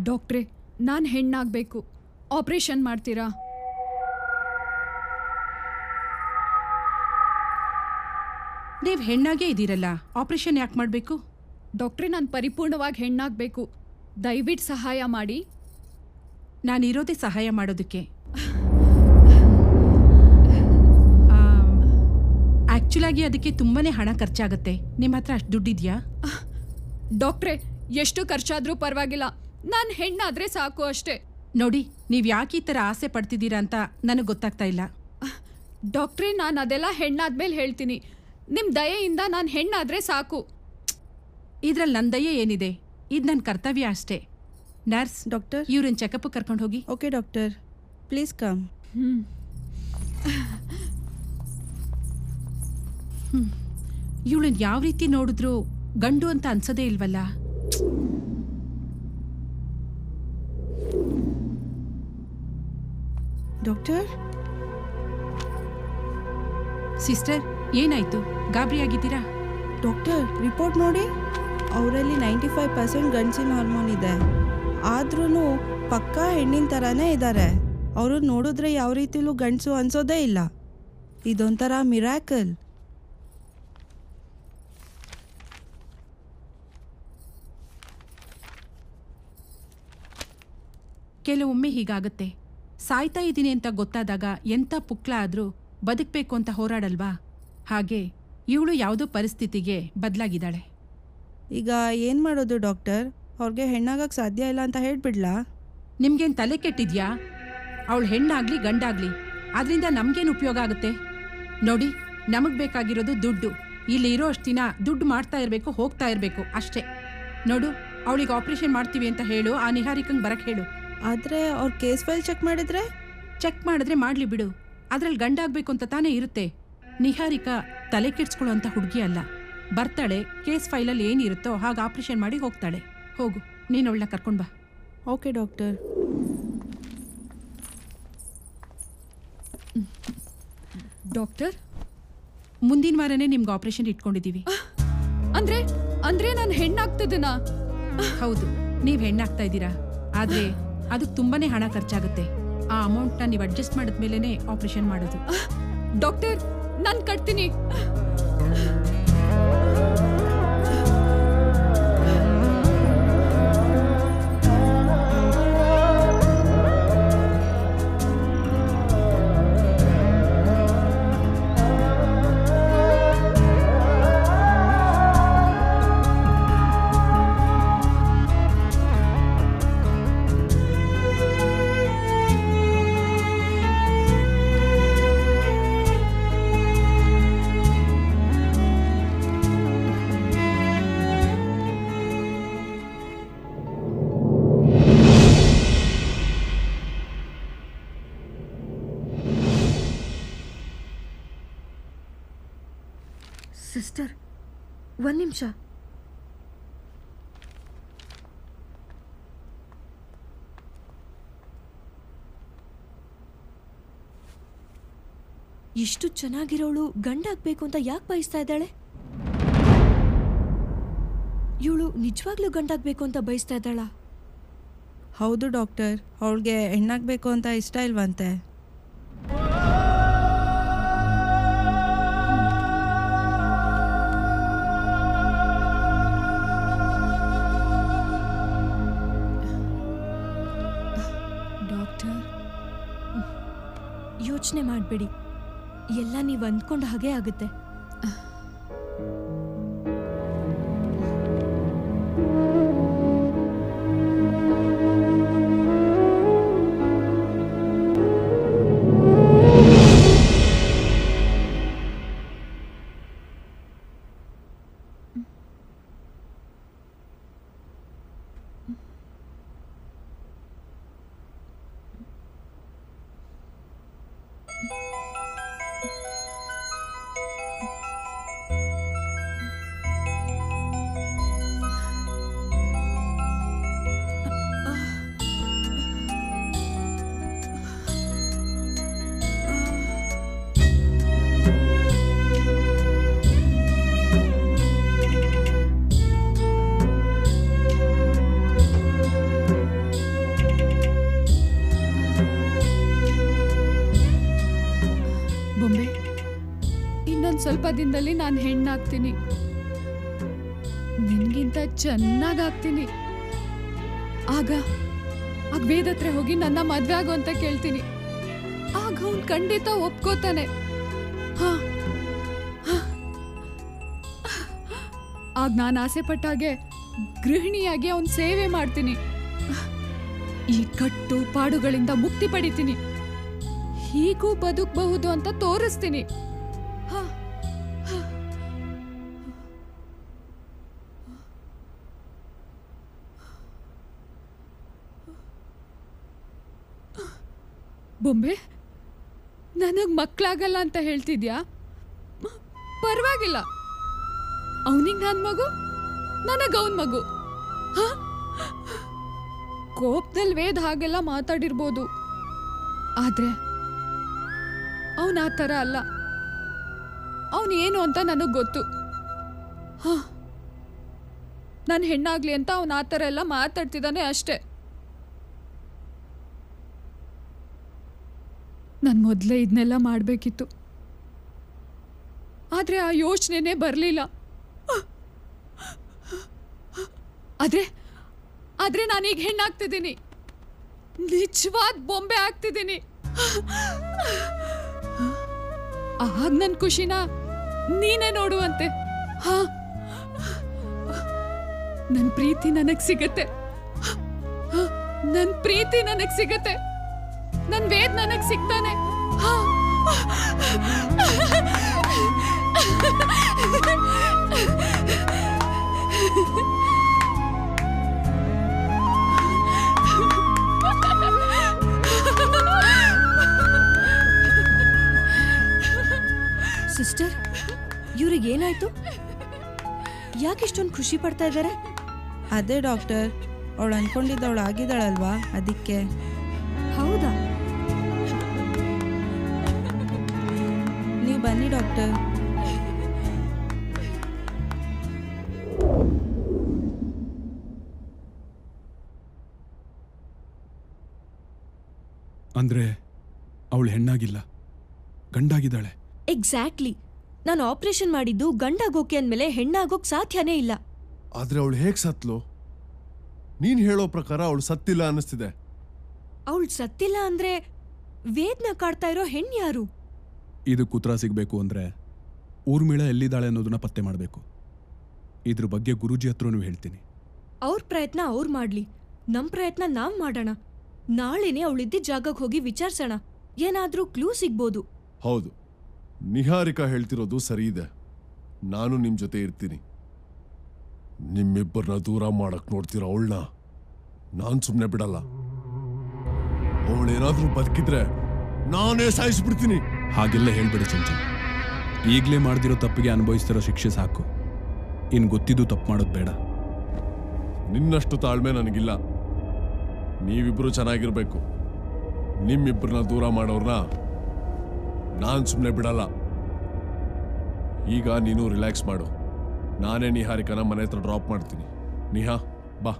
ಡಾಕ್ಟ್ರೇ, ನಾನು ಹೆಣ್ಣಾಗಬೇಕು, ಆಪರೇಷನ್ ಮಾಡ್ತೀರಾ? ನೀವು ಹೆಣ್ಣಾಗೇ ಇದ್ದೀರಲ್ಲ, ಆಪರೇಷನ್ ಯಾಕೆ ಮಾಡಬೇಕು? ಡಾಕ್ಟ್ರೇ, ನಾನು ಪರಿಪೂರ್ಣವಾಗಿ ಹೆಣ್ಣಾಗಬೇಕು, ದಯವಿಟ್ಟು ಸಹಾಯ ಮಾಡಿ. ನಾನಿರೋದೇ ಸಹಾಯ ಮಾಡೋದಕ್ಕೆ. ಆ್ಯಕ್ಚುಲಾಗಿ ಅದಕ್ಕೆ ತುಂಬಾ ಹಣ ಖರ್ಚಾಗುತ್ತೆ. ನಿಮ್ಮ ಹತ್ರ ಅಷ್ಟು ದುಡ್ಡಿದೆಯಾ? ಡಾಕ್ಟ್ರೇ, ಎಷ್ಟು ಖರ್ಚಾದರೂ ಪರವಾಗಿಲ್ಲ, ನಾನು ಹೆಣ್ಣಾದರೆ ಸಾಕು ಅಷ್ಟೇ. ನೋಡಿ, ನೀವು ಯಾಕೆ ಈ ಥರ ಆಸೆ ಪಡ್ತಿದ್ದೀರಾ ಅಂತ ನನಗೆ ಗೊತ್ತಾಗ್ತಾ ಇಲ್ಲ. ಡಾಕ್ಟ್ರೇ, ನಾನು ಅದೆಲ್ಲ ಹೆಣ್ಣಾದ್ಮೇಲೆ ಹೇಳ್ತೀನಿ. ನಿಮ್ಮ ದಯೆಯಿಂದ ನಾನು ಹೆಣ್ಣಾದರೆ ಸಾಕು. ಇದ್ರಲ್ಲಿ ನನ್ನ ದಯೆ ಏನಿದೆ? ಇದು ನನ್ನ ಕರ್ತವ್ಯ ಅಷ್ಟೇ. ನರ್ಸ್, ಡಾಕ್ಟರ್, ಇವ್ರನ್ನ ಚೆಕಪ್ ಕರ್ಕೊಂಡು ಹೋಗಿ. Okay doctor, please come. ಇವಳನ್ನ ಯಾವ ರೀತಿ ನೋಡಿದ್ರು ಗಂಡು ಅಂತ ಅನ್ಸೋದೇ ಇಲ್ವಲ್ಲ. ಡಾಕ್ಟರ್, ಸಿಸ್ಟರ್, ಏನಾಯ್ತು? ಗಾಬರಿ ಆಗಿದ್ದೀರಾ? ಡಾಕ್ಟರ್, ರಿಪೋರ್ಟ್ ನೋಡಿ. ಅವರಲ್ಲಿ 95% ಗಂಡಸಿನ ಹಾರ್ಮೋನ್ ಇದೆ. ಆದ್ರೂ ಪಕ್ಕಾ ಹೆಣ್ಣಿನ ಥರನೇ ಇದ್ದಾರೆ. ಅವರು ನೋಡಿದ್ರೆ ಯಾವ ರೀತಿಲೂ ಗಂಡಸು ಅನ್ಸೋದೇ ಇಲ್ಲ. ಇದೊಂಥರ ಮಿರಾಕಲ್. ಕೆಲವೊಮ್ಮೆ ಹೀಗಾಗುತ್ತೆ. ಸಾಯ್ತಾ ಇದ್ದೀನಿ ಅಂತ ಗೊತ್ತಾದಾಗ ಎಂಥ ಪುಕ್ಲ ಆದರೂ ಬದುಕಬೇಕು ಅಂತ ಹೋರಾಡಲ್ವಾ? ಹಾಗೆ ಇವಳು ಯಾವುದೋ ಪರಿಸ್ಥಿತಿಗೆ ಬದಲಾಗಿದ್ದಾಳೆ. ಈಗ ಏನು ಮಾಡೋದು ಡಾಕ್ಟರ್? ಅವ್ರಿಗೆ ಹೆಣ್ಣಾಗಕ್ಕೆ ಸಾಧ್ಯ ಇಲ್ಲ ಅಂತ ಹೇಳ್ಬಿಡ್ಲಾ? ನಿಮ್ಗೇನು ತಲೆ ಕೆಟ್ಟಿದ್ಯಾ? ಅವಳು ಹೆಣ್ಣಾಗ್ಲಿ ಗಂಡಾಗ್ಲಿ ಅದರಿಂದ ನಮಗೇನು ಉಪಯೋಗ ಆಗುತ್ತೆ? ನೋಡಿ, ನಮಗೆ ಬೇಕಾಗಿರೋದು ದುಡ್ಡು. ಇಲ್ಲಿ ಇರೋ ಅಷ್ಟು ದಿನ ದುಡ್ಡು ಮಾಡ್ತಾ ಇರಬೇಕು, ಹೋಗ್ತಾ ಇರಬೇಕು ಅಷ್ಟೇ. ನೋಡು, ಅವಳಿಗೆ ಆಪರೇಷನ್ ಮಾಡ್ತೀವಿ ಅಂತ ಹೇಳು, ಆ ನಿಹಾರಿಕಂಗೆ ಬರಕ್ಕೆ ಹೇಳು. ಆದರೆ ಅವ್ರ ಕೇಸ್ ಫೈಲ್ ಚೆಕ್ ಮಾಡಿದ್ರೆ ಮಾಡಲಿ ಬಿಡು. ಅದ್ರಲ್ಲಿ ಗಂಡಾಗಬೇಕು ಅಂತ ತಾನೇ ಇರುತ್ತೆ. ನಿಹಾರಿಕಾ ತಲೆ ಕೆಡ್ಸ್ಕೊಳ್ಳೋಂಥ ಹುಡುಗಿ ಅಲ್ಲ. ಬರ್ತಾಳೆ, ಕೇಸ್ ಫೈಲಲ್ಲಿ ಏನಿರುತ್ತೋ ಹಾಗೆ ಆಪರೇಷನ್ ಮಾಡಿ ಹೋಗ್ತಾಳೆ. ಹೋಗು, ನೀನು ಅವಳನ್ನ ಕರ್ಕೊಂಡು ಬಾ. Okay doctor. ಡಾಕ್ಟರ್, ಮುಂದಿನ ವಾರನೇ ನಿಮ್ಗೆ ಆಪರೇಷನ್ ಇಟ್ಕೊಂಡಿದ್ದೀವಿ. ಅಂದ್ರೆ ನಾನು ಹೆಣ್ಣಾಗ್ತಿದ್ದೀನಾ? ಹೌದು, ನೀವು ಹೆಣ್ಣಾಗ್ತಾ ಇದ್ದೀರಾ. ಆದರೆ ಅದಕ್ಕೆ ತುಂಬಾನೇ ಹಣ ಖರ್ಚಾಗುತ್ತೆ. ಆ ಅಮೌಂಟ್ನ ನೀವು ಅಡ್ಜಸ್ಟ್ ಮಾಡಿದ್ಮೇಲೆ ಆಪರೇಷನ್ ಮಾಡೋದು. ಡಾಕ್ಟರ್, ನಾನು ಕಟ್ತೀನಿ. ಸಿಸ್ಟರ್, ಒಂದು ನಿಮಿಷ. ಇಷ್ಟು ಚೆನ್ನಾಗಿರೋಳು ಗಂಡಾಗಬೇಕು ಅಂತ ಯಾಕೆ ಬಯಸ್ತಾ ಇದ್ದಾಳೆ? ಇವಳು ನಿಜವಾಗ್ಲೂ ಗಂಡಾಗಬೇಕು ಅಂತ ಬಯಸ್ತಾ ಇದ್ದಾಳ? ಹೌದು ಡಾಕ್ಟರ್, ಅವಳಿಗೆ ಹೆಣ್ಣಾಗಬೇಕು ಅಂತ ಇಷ್ಟ ಇಲ್ವಂತೆ. ಯೋಚನೆ ಮಾಡಬೇಡಿ, ಎಲ್ಲ ನೀವು ಅಂದ್ಕೊಂಡು ಹಾಗೆ ಆಗುತ್ತೆ. ಸ್ವಲ್ಪ ದಿನದಲ್ಲಿ ನಾನು ಹೆಣ್ಣಾಗ್ತೀನಿ. ನಿನ್ಗಿಂತ ಚೆನ್ನಾಗಾಗ್ತೀನಿ. ಆಗ ವೇದ ಹತ್ರ ಹೋಗಿ ನನ್ನ ಮದ್ವೆ ಆಗು ಅಂತ ಕೇಳ್ತೀನಿ. ಆಗ ಅವ್ನ್ ಖಂಡಿತ ಒಪ್ಕೋತಾನೆ. ಆಗ ನಾನು ಆಸೆ ಪಟ್ಟಾಗೆ ಗೃಹಿಣಿಯಾಗಿ ಅವನ್ ಸೇವೆ ಮಾಡ್ತೀನಿ. ಈ ಕಟ್ಟು ಪಾಡುಗಳಿಂದ ಮುಕ್ತಿ ಪಡಿತೀನಿ. ಹೀಗೂ ಬದುಕಬಹುದು ಅಂತ ತೋರಿಸ್ತೀನಿ. ಬೊಂಬೆ, ನನಗ್ ಮಕ್ಕಳಾಗಲ್ಲ ಅಂತ ಹೇಳ್ತಿದ್ಯಾ? ಪರವಾಗಿಲ್ಲ, ಅವನಿಗೆ ನನ್ನ ಮಗು, ನನಗ ಅವನ್ ಮಗು. ಕೋಪದಲ್ಲಿ ವೇದ ಹಾಗೆಲ್ಲ ಮಾತಾಡಿರ್ಬೋದು, ಆದ್ರೆ ಅವನ ಆ ಥರ ಅಲ್ಲ. ಅವನು ಏನು ಅಂತ ನನಗ್ ಗೊತ್ತು. ನಾನು ಹೆಣ್ಣಾಗ್ಲಿ ಅಂತ ಅವನ ಆ ಥರ ಎಲ್ಲ ಮಾತಾಡ್ತಿದ್ದಾನೆ ಅಷ್ಟೆ. ನಾನು ಮೊದಲೇ ಇದನ್ನೆಲ್ಲ ಮಾಡಬೇಕಿತ್ತು, ಆದರೆ ಆ ಯೋಚನೆನೇ ಬರಲಿಲ್ಲ. ಆದ್ರೆ ನಾನೀಗ ಹೆಣ್ಣಾಗ್ತಿದ್ದೀನಿ, ನಿಜವಾದ ಬೊಂಬೆ ಆಗ್ತಿದ್ದೀನಿ. ಆಗ ನನ್ನ ಖುಷಿನ ನೀನೇ ನೋಡುವಂತೆ. ನನ್ನ ಪ್ರೀತಿ ನನಗ್ ಸಿಗತ್ತೆ, ನನ್ನ ಪ್ರೀತಿ ನನಗ್ ಸಿಗತ್ತೆ, ನನ್ನ ವೇದ್ ನನಗ್ ಸಿಗ್ತಾನೆ. ಸಿಸ್ಟರ್, ಇವ್ರಿಗೆ ಏನಾಯ್ತು? ಯಾಕೆ ಇಷ್ಟೊಂದು ಖುಷಿ ಪಡ್ತಾ ಇದ್ದಾರೆ? ಅದೇ ಡಾಕ್ಟರ್, ಅವಳು ಅನ್ಕೊಂಡಿದ್ದವಳು ಆಗಿದ್ದಾಳಲ್ವಾ, ಅದಕ್ಕೆ. ಹೌದಾ? ನೀವು ಬನ್ನಿ ಡಾಕ್ಟರ್. ಅಂದ್ರೆ ಅವಳು ಹೆಣ್ಣಾಗಿಲ್ಲ, ಗಂಡಾಗಿದ್ದಾಳೆ. ಎಕ್ಸಾಕ್ಟ್ಲಿ. ನಾನು ಆಪರೇಷನ್ ಮಾಡಿದ್ದು ಗಂಡಾಗೋಕೆ ಅಂದ್ಮೇಲೆ ಹೆಣ್ಣಾಗೋಕ್ ಸಾಧ್ಯನೇ ಇಲ್ಲ. ಆದ್ರೆ ಅವಳು ಹೇಗ್ ಸತ್ಲು? ನೀನ್ ಹೇಳೋ ಪ್ರಕಾರ ಅವಳು ಸತ್ತಿಲ್ಲ ಅನ್ನಿಸ್ತಿದೆ. ಅವಳು ಸತ್ತಿಲ್ಲ ಅಂದ್ರೆ ವೇದ್ನ ಕಾಡ್ತಾ ಇರೋ ಹೆಣ್ಣು ಯಾರು? ಇದು ಕುತ್ರ ಸಿಗಬೇಕು ಅಂದ್ರೆ ಊರ್ಮಿಳ ಎಲ್ಲಿದ್ದಾಳೆ ಅನ್ನೋದನ್ನ ಪತ್ತೆ ಮಾಡಬೇಕು. ಇದ್ರ ಬಗ್ಗೆ ಗುರೂಜಿ ಹತ್ರನೂ ಹೇಳ್ತೀನಿ. ಅವ್ರ ಪ್ರಯತ್ನ ಅವ್ರು ಮಾಡ್ಲಿ, ನಮ್ ಪ್ರಯತ್ನ ನಾವ್ ಮಾಡೋಣ. ನಾಳೆನೆ ಅವಳಿದ್ದ ಜಾಗಕ್ಕೆ ಹೋಗಿ ವಿಚಾರಿಸೋಣ, ಏನಾದ್ರೂ ಕ್ಲೂ ಸಿಗ್ಬೋದು. ಹೌದು, ನಿಹಾರಿಕಾ ಹೇಳ್ತಿರೋದು ಸರಿ ಇದೆ. ನಾನು ನಿಮ್ ಜೊತೆ ಇರ್ತೀನಿ. ನಿಮ್ಮಿಬ್ಬರನ್ನ ದೂರ ಮಾಡಕ್ ನೋಡ್ತಿರೋ ಅವಳನ್ನ ನಾನ್ ಸುಮ್ನೆ ಬಿಡಲ್ಲ. ಅವಳೇನಾದ್ರೂ ಬದುಕಿದ್ರೆ ನಾನೇ ಸಾಯಿಸ್ಬಿಡ್ತೀನಿ. ಹಾಗೆಲ್ಲ ಹೇಳ್ಬೇಡಿ ಚಂಚಲ್. ಈಗಲೇ ಮಾಡ್ದಿರೋ ತಪ್ಪಿಗೆ ಅನುಭವಿಸ್ತಿರೋ ಶಿಕ್ಷೆ ಸಾಕು. ಇನ್ ಗೊತ್ತಿದ್ದು ತಪ್ಪು ಮಾಡೋದು ಬೇಡ. ನಿನ್ನಷ್ಟು ತಾಳ್ಮೆ ನನಗಿಲ್ಲ. ನೀವಿಬ್ರು ಚೆನ್ನಾಗಿರ್ಬೇಕು. ನಿಮ್ಮಿಬ್ಬರನ್ನ ದೂರ ಮಾಡೋರ್ನ ನಾನ್ ಸುಮ್ನೆ ಬಿಡಲ್ಲ. ಈಗ ನೀನು ರಿಲ್ಯಾಕ್ಸ್ ಮಾಡು. ನಾನೇ ನಿಹಾರಿಕನ ಮನೆ ಹತ್ರ ಡ್ರಾಪ್ ಮಾಡ್ತೀನಿ. ನಿಹಾ, ಬಾ.